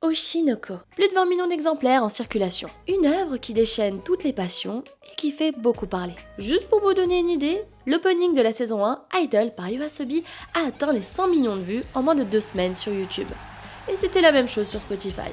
Oshinoko. Plus de 20 millions d'exemplaires en circulation. Une œuvre qui déchaîne toutes les passions et qui fait beaucoup parler. Juste pour vous donner une idée, l'opening de la saison 1, Idol par YOASOBI, a atteint les 100 millions de vues en moins de 2 semaines sur YouTube. Et c'était la même chose sur Spotify.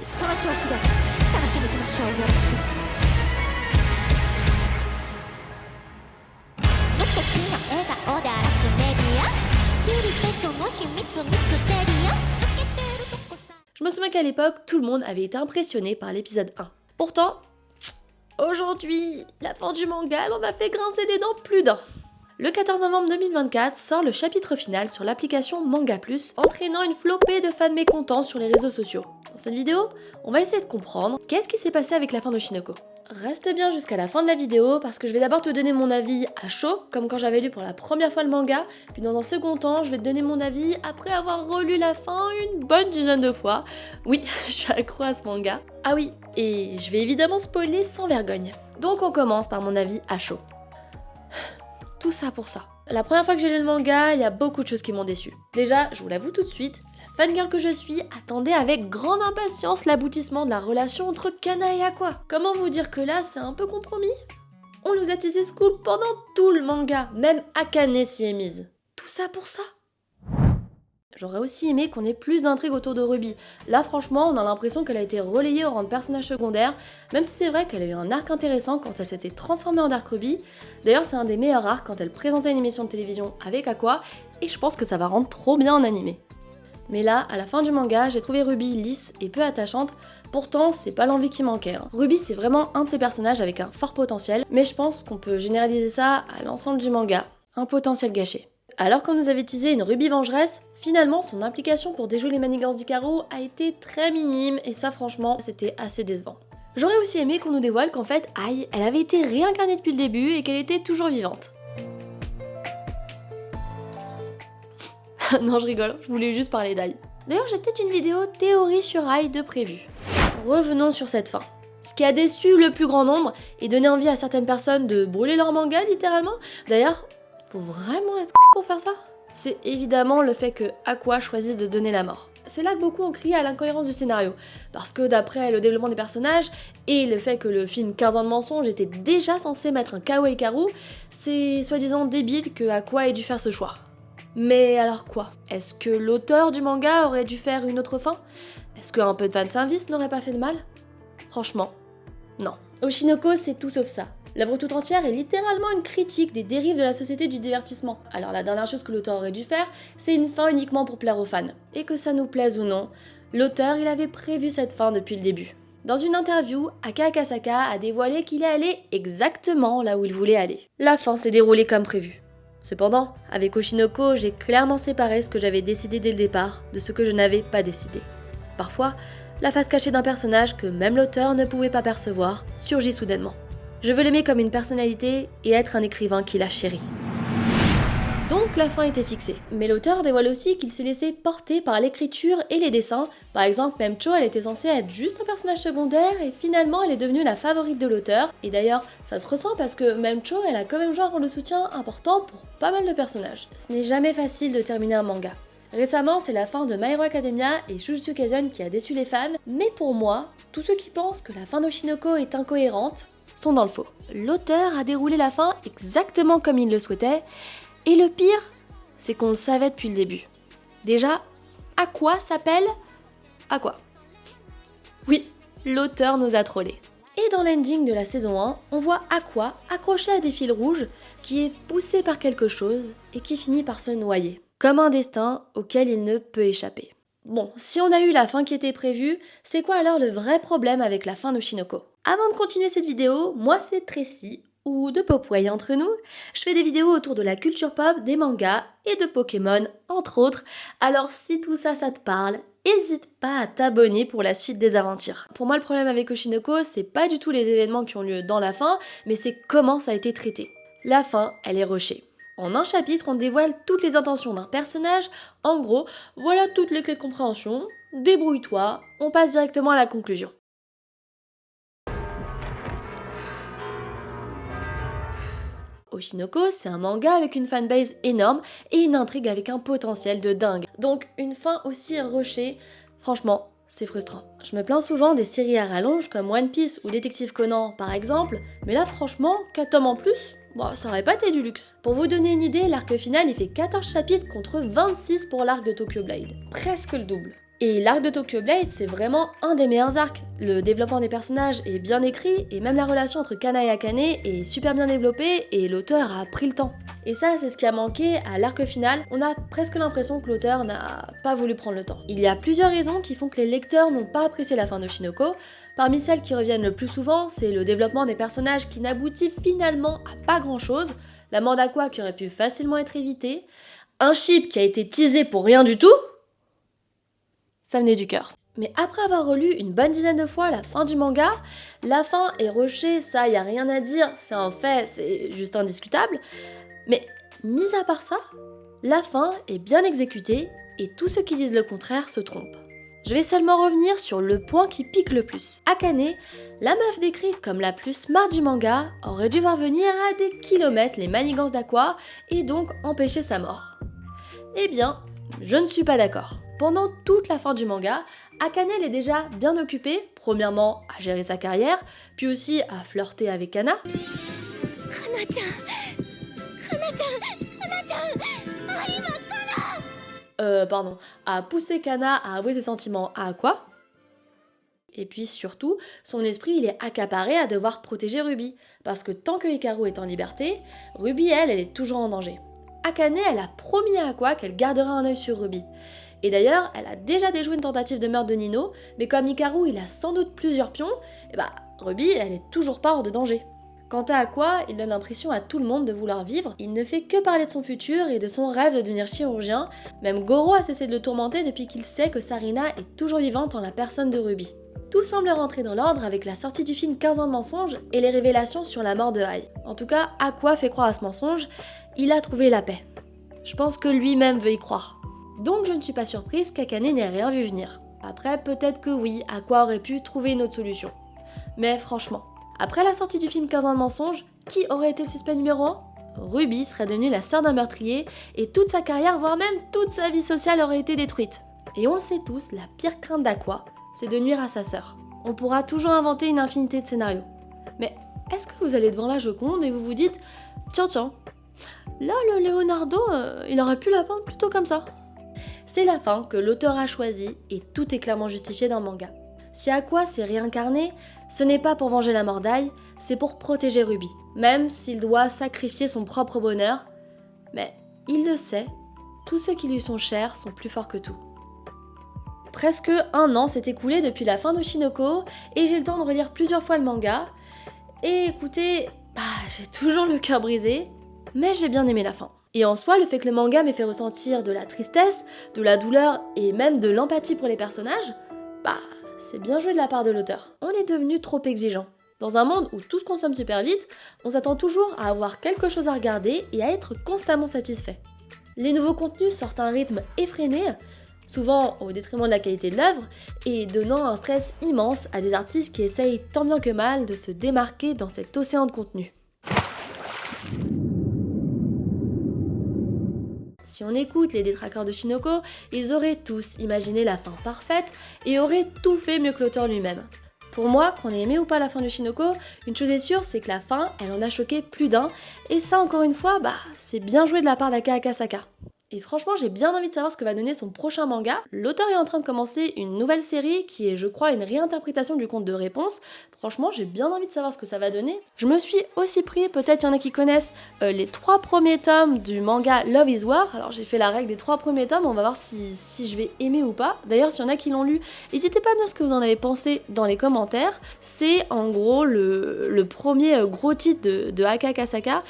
Je me souviens qu'à l'époque, tout le monde avait été impressionné par l'épisode 1. Pourtant, aujourd'hui, la fin du manga, elle en a fait grincer des dents plus d'un. Le 14 novembre 2024 sort le chapitre final sur l'application Manga Plus, entraînant une flopée de fans mécontents sur les réseaux sociaux. Dans cette vidéo, on va essayer de comprendre qu'est-ce qui s'est passé avec la fin d'Oshinoko. Reste bien jusqu'à la fin de la vidéo parce que je vais d'abord te donner mon avis à chaud, comme quand j'avais lu pour la première fois le manga, puis dans un second temps, je vais te donner mon avis après avoir relu la fin une bonne dizaine de fois. Oui, je suis accro à ce manga. Ah oui, et je vais évidemment spoiler sans vergogne. Donc on commence par mon avis à chaud. Tout ça pour ça. La première fois que j'ai lu le manga, il y a beaucoup de choses qui m'ont déçue. Déjà, je vous l'avoue tout de suite, la fangirl que je suis attendait avec grande impatience l'aboutissement de la relation entre Kana et Aqua. Comment vous dire que là, c'est un peu compromis? On nous a teasé Scoop pendant tout le manga, même Akane s'y est mise. Tout ça pour ça? J'aurais aussi aimé qu'on ait plus d'intrigue autour de Ruby. Là, franchement, on a l'impression qu'elle a été relayée au rang de personnage secondaire, même si c'est vrai qu'elle a eu un arc intéressant quand elle s'était transformée en Dark Ruby. D'ailleurs, c'est un des meilleurs arcs quand elle présentait une émission de télévision avec Aqua, et je pense que ça va rendre trop bien en animé. Mais là, à la fin du manga, j'ai trouvé Ruby lisse et peu attachante, pourtant c'est pas l'envie qui manquait. Ruby c'est vraiment un de ces personnages avec un fort potentiel, mais je pense qu'on peut généraliser ça à l'ensemble du manga, un potentiel gâché. Alors qu'on nous avait teasé une Ruby vengeresse, finalement son implication pour déjouer les manigances d'Hikaru a été très minime et ça franchement c'était assez décevant. J'aurais aussi aimé qu'on nous dévoile qu'en fait Ai, elle avait été réincarnée depuis le début et qu'elle était toujours vivante. Non je rigole, je voulais juste parler d'Ai. D'ailleurs j'ai peut-être une vidéo théorie sur Ai de prévu. Revenons sur cette fin. Ce qui a déçu le plus grand nombre et donné envie à certaines personnes de brûler leur manga littéralement. D'ailleurs, faut vraiment être pour faire ça? C'est évidemment le fait que Aqua choisisse de se donner la mort. C'est là que beaucoup ont crié à l'incohérence du scénario, parce que d'après le développement des personnages et le fait que le film 15 ans de mensonge était déjà censé mettre un KO à Hikaru, c'est soi-disant débile que Aqua ait dû faire ce choix. Mais alors quoi? Est-ce que l'auteur du manga aurait dû faire une autre fin? Est-ce qu'un peu de fanservice n'aurait pas fait de mal? Franchement, non. Oshinoko, c'est tout sauf ça. L'œuvre tout entière est littéralement une critique des dérives de la société du divertissement. Alors la dernière chose que l'auteur aurait dû faire, c'est une fin uniquement pour plaire aux fans. Et que ça nous plaise ou non, l'auteur il avait prévu cette fin depuis le début. Dans une interview, Aka Akasaka a dévoilé qu'il est allé exactement là où il voulait aller. La fin s'est déroulée comme prévu. Cependant, avec Oshinoko, j'ai clairement séparé ce que j'avais décidé dès le départ de ce que je n'avais pas décidé. Parfois, la face cachée d'un personnage que même l'auteur ne pouvait pas percevoir surgit soudainement. Je veux l'aimer comme une personnalité et être un écrivain qui la chérit. Donc la fin était fixée. Mais l'auteur dévoile aussi qu'il s'est laissé porter par l'écriture et les dessins. Par exemple, Memcho, elle était censée être juste un personnage secondaire et finalement elle est devenue la favorite de l'auteur. Et d'ailleurs, ça se ressent parce que Memcho, elle a quand même joué un rôle de soutien important pour pas mal de personnages. Ce n'est jamais facile de terminer un manga. Récemment, c'est la fin de My Hero Academia et Jujutsu Kaisen qui a déçu les fans, mais pour moi, tous ceux qui pensent que la fin d'Oshinoko est incohérente sont dans le faux. L'auteur a déroulé la fin exactement comme il le souhaitait, et le pire, c'est qu'on le savait depuis le début. Déjà, Aqua s'appelle Aqua. Oui, l'auteur nous a trollés. Et dans l'ending de la saison 1, on voit Aqua accrochée à des fils rouges, qui est poussé par quelque chose et qui finit par se noyer. Comme un destin auquel il ne peut échapper. Bon, si on a eu la fin qui était prévue, c'est quoi alors le vrai problème avec la fin d'Oshinoko? Avant de continuer cette vidéo, moi c'est Tracy, ou de Popway entre nous. Je fais des vidéos autour de la culture pop, des mangas et de Pokémon, entre autres. Alors si tout ça, ça te parle, n'hésite pas à t'abonner pour la suite des aventures. Pour moi, le problème avec Oshinoko, c'est pas du tout les événements qui ont lieu dans la fin, mais c'est comment ça a été traité. La fin, elle est rushée. En un chapitre, on dévoile toutes les intentions d'un personnage. En gros, voilà toutes les clés de compréhension. Débrouille-toi, on passe directement à la conclusion. Oshinoko, c'est un manga avec une fanbase énorme et une intrigue avec un potentiel de dingue. Donc une fin aussi rushée, franchement, c'est frustrant. Je me plains souvent des séries à rallonge comme One Piece ou Détective Conan par exemple, mais là franchement, 4 tomes en plus, bon, ça aurait pas été du luxe. Pour vous donner une idée, l'arc final il fait 14 chapitres contre 26 pour l'arc de Tokyo Blade. Presque le double. Et l'arc de Tokyo Blade, c'est vraiment un des meilleurs arcs. Le développement des personnages est bien écrit, et même la relation entre Kana et Akane est super bien développée, et l'auteur a pris le temps. Et ça, c'est ce qui a manqué à l'arc final. On a presque l'impression que l'auteur n'a pas voulu prendre le temps. Il y a plusieurs raisons qui font que les lecteurs n'ont pas apprécié la fin d'Oshinoko. Parmi celles qui reviennent le plus souvent, c'est le développement des personnages qui n'aboutit finalement à pas grand chose, la mort d'Aqua qui aurait pu facilement être évitée, un ship qui a été teasé pour rien du tout. Ça venait du cœur. Mais après avoir relu une bonne dizaine de fois la fin du manga, la fin est rushée, ça y a rien à dire, c'est un fait, c'est juste indiscutable. Mais mis à part ça, la fin est bien exécutée et tous ceux qui disent le contraire se trompent. Je vais seulement revenir sur le point qui pique le plus. Akane, la meuf décrite comme la plus smart du manga, aurait dû voir venir à des kilomètres les manigances d'Aqua et donc empêcher sa mort. Eh bien, je ne suis pas d'accord. Pendant toute la fin du manga, Akane elle est déjà bien occupée, premièrement à gérer sa carrière, puis aussi à flirter avec Kana. À pousser Kana à avouer ses sentiments à Aqua. Et puis surtout, son esprit il est accaparé à devoir protéger Ruby, parce que tant que Hikaru est en liberté, Ruby elle est toujours en danger. Akane elle a promis à Aqua qu'elle gardera un œil sur Ruby. Et d'ailleurs, elle a déjà déjoué une tentative de meurtre de Nino, mais comme Hikaru il a sans doute plusieurs pions, Ruby elle est toujours pas hors de danger. Quant à Aqua, il donne l'impression à tout le monde de vouloir vivre, il ne fait que parler de son futur et de son rêve de devenir chirurgien, même Goro a cessé de le tourmenter depuis qu'il sait que Sarina est toujours vivante en la personne de Ruby. Tout semble rentrer dans l'ordre avec la sortie du film 15 ans de mensonges et les révélations sur la mort de Ai. En tout cas, Aqua fait croire à ce mensonge, il a trouvé la paix. Je pense que lui-même veut y croire. Donc je ne suis pas surprise qu'Akane n'ait rien vu venir. Après, peut-être que oui, Aqua aurait pu trouver une autre solution. Mais franchement, après la sortie du film 15 ans de mensonges, qui aurait été le suspect numéro 1 ? Ruby serait devenue la sœur d'un meurtrier et toute sa carrière, voire même toute sa vie sociale aurait été détruite. Et on le sait tous, la pire crainte d'Aqua, c'est de nuire à sa sœur. On pourra toujours inventer une infinité de scénarios. Mais est-ce que vous allez devant la Joconde et vous vous dites « Tiens, là le Leonardo, il aurait pu la peindre plutôt comme ça ». C'est la fin que l'auteur a choisie et tout est clairement justifié dans le manga. Si Aqua s'est réincarné, ce n'est pas pour venger la mort d'Ai, c'est pour protéger Ruby, même s'il doit sacrifier son propre bonheur. Mais il le sait, tous ceux qui lui sont chers sont plus forts que tout. Presque un an s'est écoulé depuis la fin d'Oshinoko et j'ai le temps de relire plusieurs fois le manga. Et écoutez, j'ai toujours le cœur brisé, mais j'ai bien aimé la fin. Et en soi, le fait que le manga m'ait fait ressentir de la tristesse, de la douleur et même de l'empathie pour les personnages, c'est bien joué de la part de l'auteur. On est devenu trop exigeant. Dans un monde où tout se consomme super vite, on s'attend toujours à avoir quelque chose à regarder et à être constamment satisfait. Les nouveaux contenus sortent à un rythme effréné, souvent au détriment de la qualité de l'œuvre, et donnant un stress immense à des artistes qui essayent tant bien que mal de se démarquer dans cet océan de contenu. Si on écoute les détracteurs de Shinoko, ils auraient tous imaginé la fin parfaite et auraient tout fait mieux que l'auteur lui-même. Pour moi, qu'on ait aimé ou pas la fin de Shinoko, une chose est sûre, c'est que la fin, elle en a choqué plus d'un, et ça encore une fois, c'est bien joué de la part d'Aka Akasaka. Et franchement, j'ai bien envie de savoir ce que va donner son prochain manga. L'auteur est en train de commencer une nouvelle série qui est, je crois, une réinterprétation du conte de Réponse. Franchement, j'ai bien envie de savoir ce que ça va donner. Je me suis aussi pris, peut-être il y en a qui connaissent, les 3 premiers tomes du manga Love is War. Alors j'ai fait la règle des 3 premiers tomes, on va voir si je vais aimer ou pas. D'ailleurs, s'il y en a qui l'ont lu, n'hésitez pas à me dire ce que vous en avez pensé dans les commentaires. C'est en gros le premier gros titre de Aka Akasaka,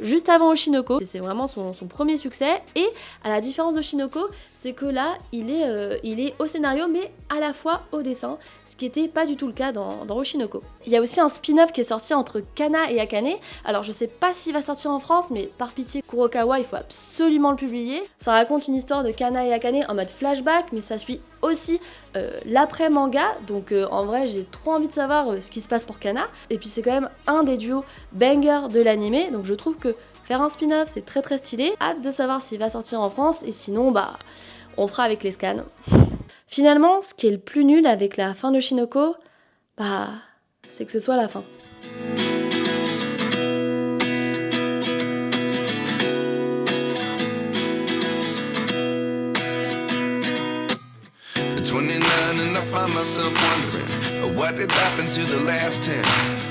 juste avant Oshinoko. C'est vraiment son premier succès. Et à la différence d'Oshinoko, c'est que là, il est au scénario, mais à la fois au dessin, ce qui n'était pas du tout le cas dans Oshinoko. Il y a aussi un spin-off qui est sorti entre Kana et Akane. Alors je sais pas s'il va sortir en France, mais par pitié Kurokawa, il faut absolument le publier. Ça raconte une histoire de Kana et Akane en mode flashback, mais ça suit aussi l'après-manga, donc en vrai j'ai trop envie de savoir ce qui se passe pour Kana. Et puis c'est quand même un des duos banger de l'anime, donc je trouve que faire un spin-off c'est très très stylé. Hâte de savoir s'il va sortir en France, et sinon on fera avec les scans. Finalement, ce qui est le plus nul avec la fin de Shinoko, c'est que ce soit la fin. At 29 and I find myself wondering what did happen to the last 10.